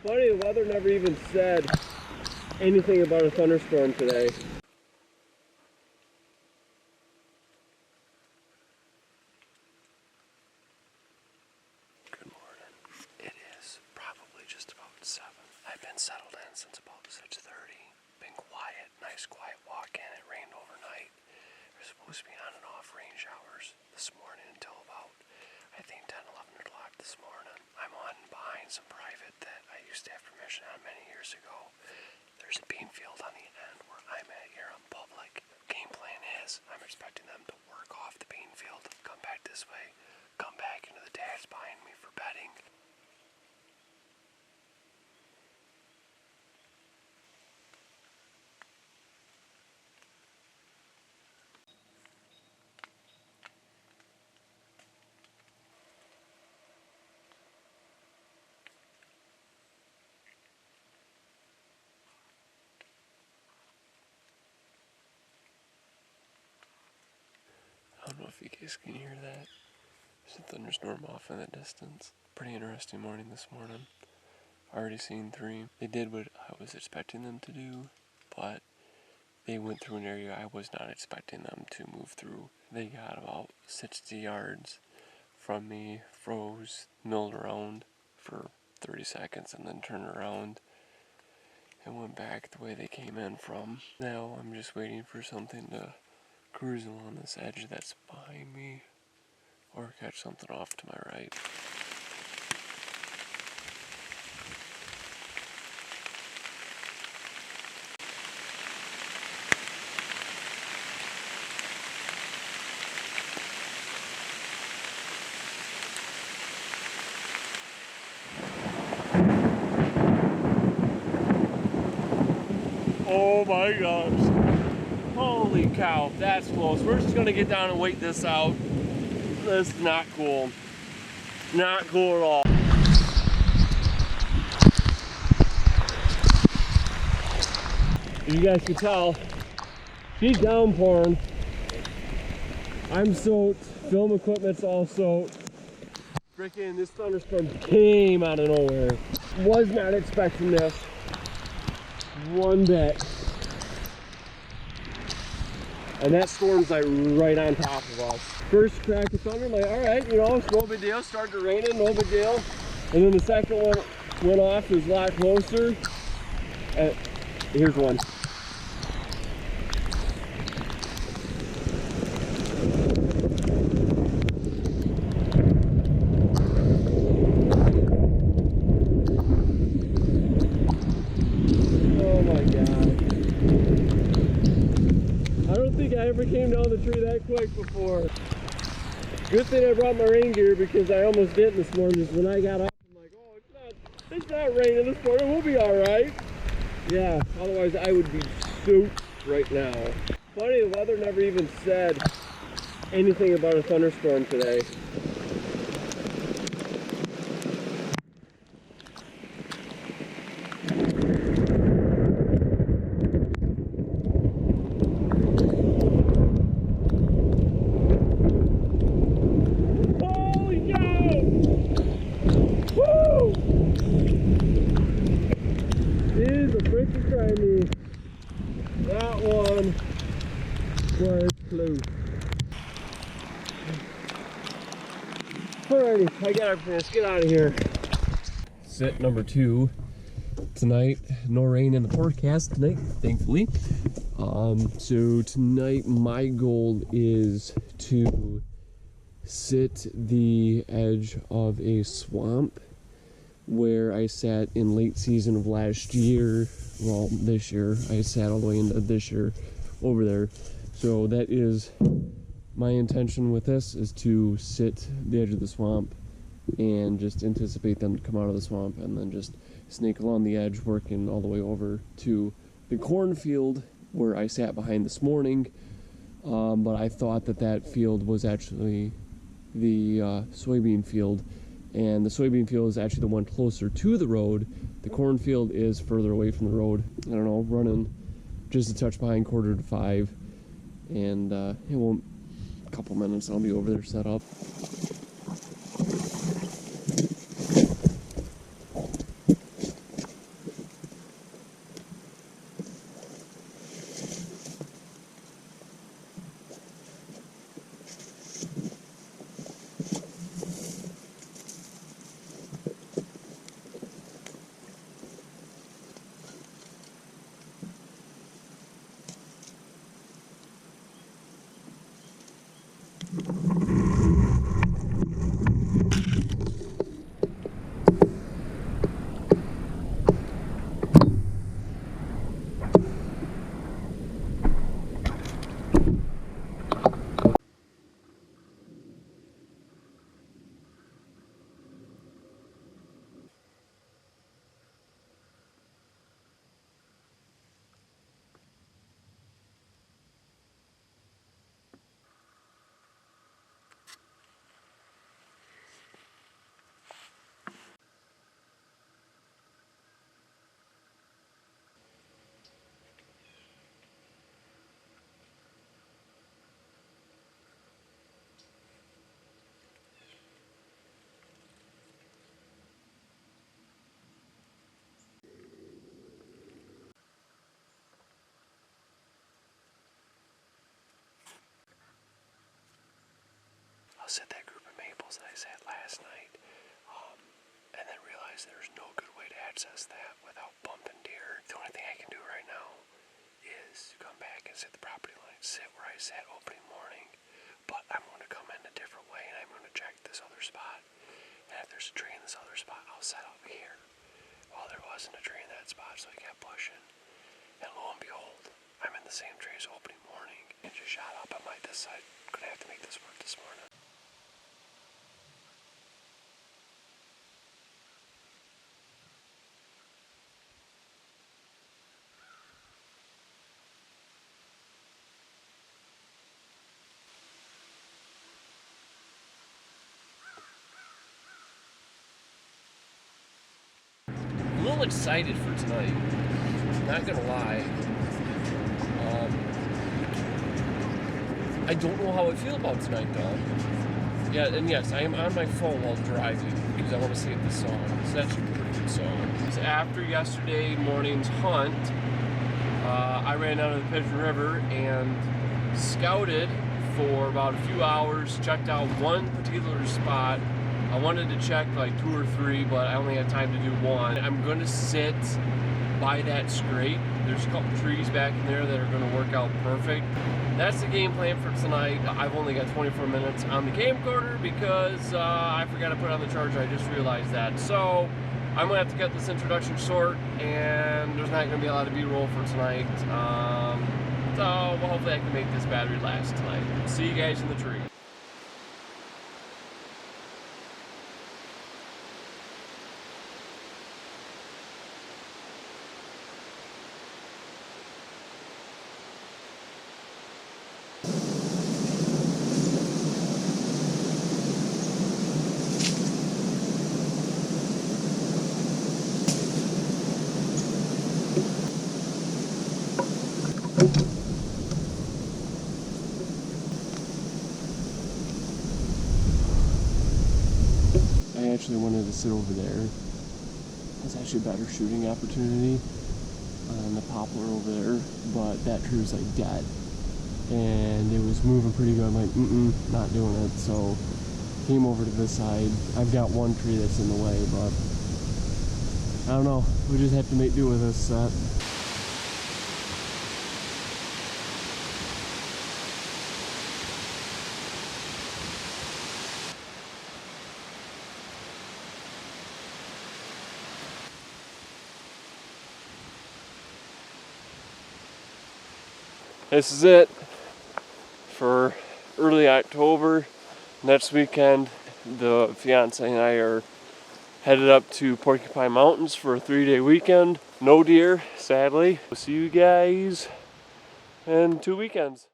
Funny, the weather never even said anything about a thunderstorm today. Good morning. It is probably just about 7. I've been settled in since about 6:30. Been quiet, nice quiet walk in. It rained overnight. There's supposed to be on and off rain showers this morning until about, I think, 10, 11 o'clock this morning. I'm on behind some private that I used to have permission on many years ago. There's a bean field on the end where I'm at here on public. Game plan is I'm expecting them to work off the bean field, come back this way, come back into the dash behind me for bedding. I don't know if you guys can hear that. There's a thunderstorm off in the distance. Pretty interesting morning this morning. Already seen 3. They did what I was expecting them to do, but they went through an area I was not expecting them to move through. They got about 60 yards from me, froze, milled around for 30 seconds, and then turned around and went back the way they came in from. Now I'm just waiting for something to cruise along this edge that's behind me, or catch something off to my right. Oh my gosh. Holy cow, that's close. We're just gonna get down and wait this out. This is not cool. Not cool at all. As you guys can tell, she's downpouring. I'm soaked. Film equipment's all soaked. Freaking this thunderstorm came out of nowhere. Was not expecting this. One bit. And that storm's like right on top of us. First crack of thunder, I'm like, all right, you know, it's no big deal. Started raining, no big deal. And then the second one went off, it was a lot closer. Here's one. Oh my God. I don't think I ever came down the tree that quick before. Good thing I brought my rain gear because I almost didn't this morning. Just when I got up, I'm like, oh, it's not raining this morning. We'll be all right. Yeah, otherwise I would be soaked right now. Funny, the weather never even said anything about a thunderstorm today. Holy cow! Woo! Jeez, the freaking trying me. That one was close. Alrighty, I got everything. Let's get out of here. Set number 2. Tonight, no rain in the forecast tonight, thankfully. So tonight my goal is to sit the edge of a swamp where I sat in late season of last year. Well, this year. I sat all the way into this year over there. So that is my intention with this, is to sit the edge of the swamp and just anticipate them to come out of the swamp and then just snake along the edge, working all the way over to the cornfield where I sat behind this morning. But I thought that field was actually the soybean field, and the soybean field is actually the one closer to the road. The cornfield is further away from the road. I don't know, running just a touch behind 4:45, and it won't, a couple minutes I'll be over there set up. I'll sit that group of maples that I sat last night, and then realize there's no good way to access that without bumping deer. The only thing I can do right now is come back and sit the property line, sit where I sat opening morning, but I'm going to come in a different way, and I'm going to check this other spot. And if there's a tree in this other spot, I'll set up here. Well, there wasn't a tree in that spot, so I kept pushing. And lo and behold, I'm in the same tree as opening morning. And just shot up. I might decide I'm gonna have to make this work this morning. I'm a little excited for tonight. Not gonna lie. I don't know how I feel about tonight, though. Yeah, and yes, I am on my phone while driving because I want to save the song. It's actually a pretty good song. So after yesterday morning's hunt, I ran down to the Pigeon River and scouted for about a few hours, checked out one particular spot. I wanted to check like 2 or 3, but I only had time to do one. I'm going to sit by that scrape. There's a couple trees back in there that are going to work out perfect. That's the game plan for tonight. I've only got 24 minutes on the camcorder because I forgot to put it on the charger. I just realized that. So I'm going to have to cut this introduction short, and there's not going to be a lot of B-roll for tonight. So well, hopefully I can make this battery last tonight. See you guys in the tree. I actually wanted to sit over there. It's actually a better shooting opportunity on the poplar over there, but that tree was like dead. And it was moving pretty good. I'm like, not doing it. So came over to this side. I've got one tree that's in the way, but I don't know. We just have to make do with this set. This is it for early October. Next weekend, the fiance and I are headed up to Porcupine Mountains for a 3-day weekend. No deer, sadly. We'll see you guys in 2 weekends.